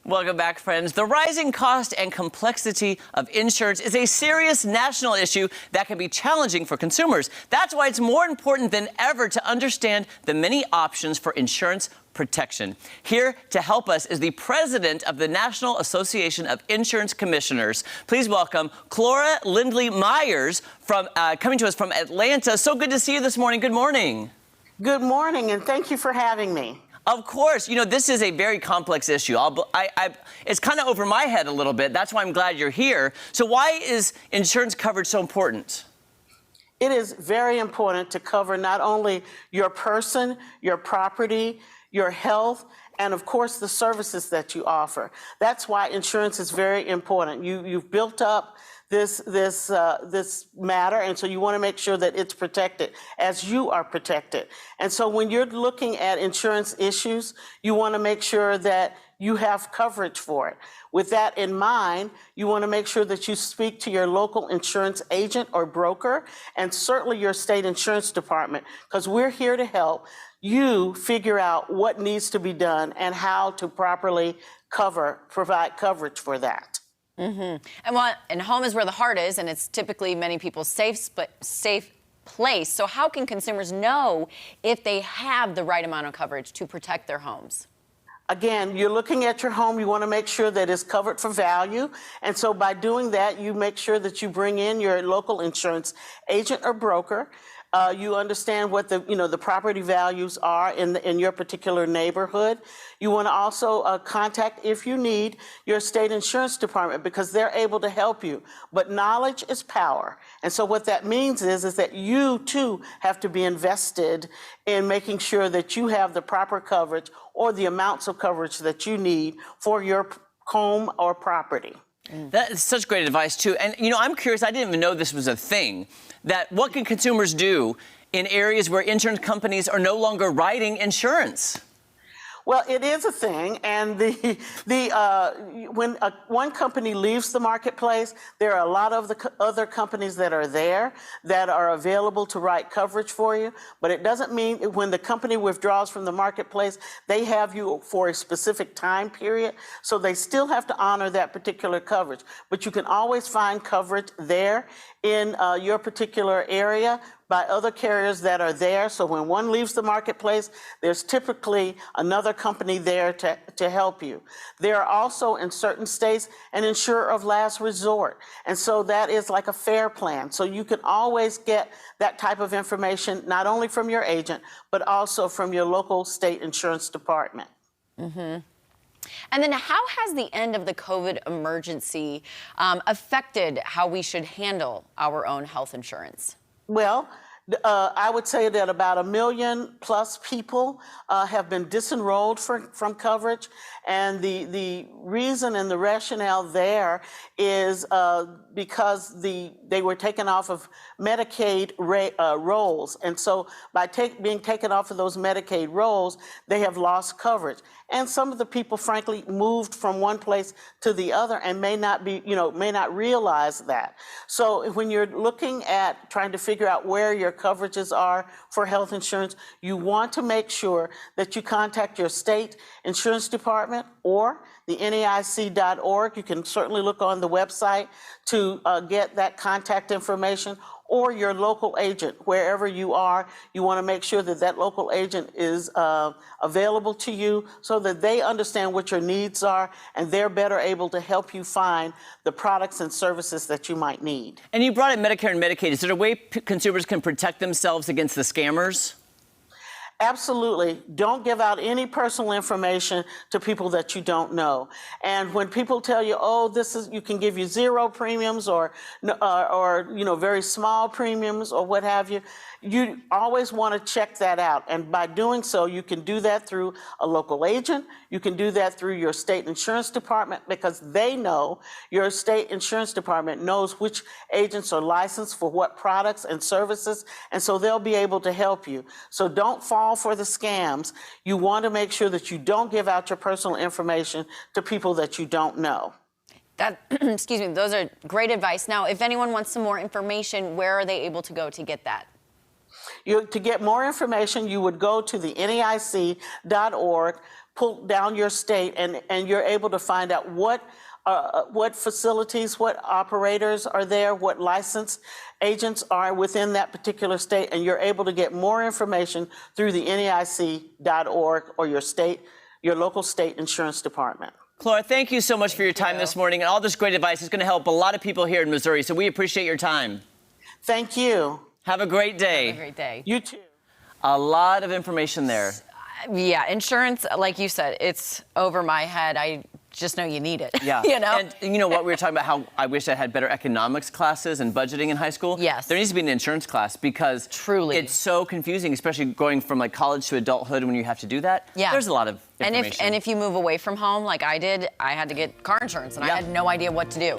Welcome back, friends. The rising cost and complexity of insurance is a serious national issue that can be challenging for consumers. That's why it's more important than ever to understand the many options for insurance protection. Here to help us is the president of the National Association of Insurance Commissioners. Please welcome Chlora Lindley-Myers coming to us from Atlanta. So good to see you this morning. Good morning. Good morning, and thank you for having me. Of course. You know, this is a very complex issue. It's kind of over my head a little bit. That's why I'm glad you're here. So why is insurance coverage so important? It is very important to cover not only your person, your property, your health, and of course the services that you offer. That's why insurance is very important. You've built up this matter, and so you want to make sure that it's protected as you are protected. And so when you're looking at insurance issues, you want to make sure that you have coverage for it. With that in mind, you want to make sure that you speak to your local insurance agent or broker, and certainly your state insurance department, because we're here to help you figure out what needs to be done and how to properly provide coverage for that. Mm-hmm. And home is where the heart is, and it's typically many people's safe place. So how can consumers know if they have the right amount of coverage to protect their homes? Again, you're looking at your home, you want to make sure that it's covered for value. And so by doing that, you make sure that you bring in your local insurance agent or broker. You understand what the property values are in your particular neighborhood. You want to also contact, if you need, your state insurance department, because they're able to help you. But knowledge is power. And so what that means is that you too have to be invested in making sure that you have the proper coverage or the amounts of coverage that you need for your home or property. That is such great advice, too. And, you know, I'm curious, I didn't even know this was a thing, that what can consumers do in areas where insurance companies are no longer writing insurance? Well, it is a thing, and when one company leaves the marketplace, there are a lot of the other companies that are there that are available to write coverage for you. But it doesn't mean when the company withdraws from the marketplace, they have you for a specific time period. So they still have to honor that particular coverage. But you can always find coverage there in your particular area by other carriers that are there. So when one leaves the marketplace, there's typically another company there to help you. There are also in certain states an insurer of last resort. And so that is like a fair plan. So you can always get that type of information, not only from your agent, but also from your local state insurance department. Mm-hmm. And then how has the end of the COVID emergency affected how we should handle our own health insurance? Well, I would say that about 1 million plus people have been disenrolled from coverage. And the reason and the rationale there is because they were taken off of Medicaid rolls. And so by being taken off of those Medicaid rolls, they have lost coverage. And some of the people, frankly, moved from one place to the other and may not realize that. So when you're looking at trying to figure out where your coverages are for health insurance, you want to make sure that you contact your state insurance department or the NAIC.org. You can certainly look on the website to get that contact information, or your local agent, wherever you are. You want to make sure that that local agent is available to you so that they understand what your needs are and they're better able to help you find the products and services that you might need. And you brought in Medicare and Medicaid. Is there a way consumers can protect themselves against the scammers? Absolutely. Don't give out any personal information to people that you don't know. And when people tell you, oh, you can give you 0 premiums or very small premiums or what have you, you always want to check that out. And by doing so, you can do that through a local agent. You can do that through your state insurance department, because they know, your state insurance department knows which agents are licensed for what products and services, and so they'll be able to help you. So don't fall for the scams. You want to make sure that you don't give out your personal information to people that you don't know. Excuse me, those are great advice. Now, if anyone wants some more information, where are they able to go to get that? To get more information, you would go to the NAIC.org, pull down your state, and you're able to find out what facilities, what operators are there, what licensed agents are within that particular state, and you're able to get more information through the NAIC.org or your local state insurance department. Chlora, thank you so much for your time this morning, and all this great advice is going to help a lot of people here in Missouri, so we appreciate your time. Thank you. Have a great day. Have a great day. You too. A lot of information there. Yeah, insurance, like you said, it's over my head. I just know you need it. Yeah. You know? And you know what? We were talking about how I wish I had better economics classes and budgeting in high school. Yes. There needs to be an insurance class because Truly. it's so confusing, especially going from like college to adulthood when you have to do that. Yeah. There's a lot of information. And if you move away from home like I did, I had to get car insurance and I had no idea what to do.